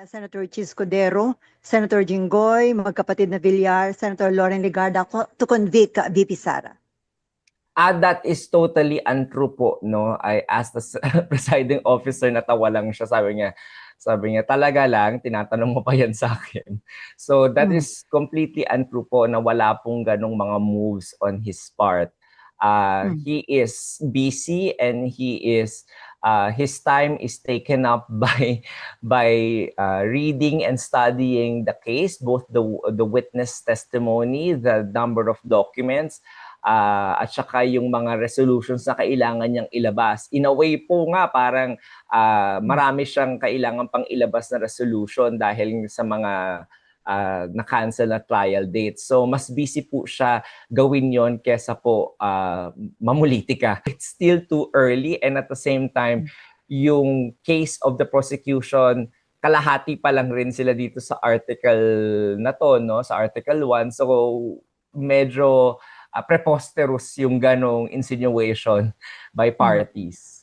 Senator Chis Cudero, Senator Jinggoy, magkapatid na Villar, Senator Loren Legarda to convict VP Sara. That is totally untrue po, no? I asked the presiding officer, natawa lang siya, sabi niya, talaga lang, tinatanong mo pa yan sa akin. So that is completely untrue po na wala pong ganong mga moves on his part. He is busy and his time is taken up by reading and studying the case, both the witness testimony, the number of documents, at saka yung mga resolutions na kailangan niyang ilabas. In a way po nga, parang marami siyang kailangan pang ilabas na resolution dahil sa mga na-cancel na trial dates. So, mas busy po siya gawin yon kesa po mamulitika. It's still too early, and at the same time, yung case of the prosecution, kalahati pa lang rin sila dito sa article na to, no? Sa article 1. So, medyo preposterous yung ganong insinuation by parties.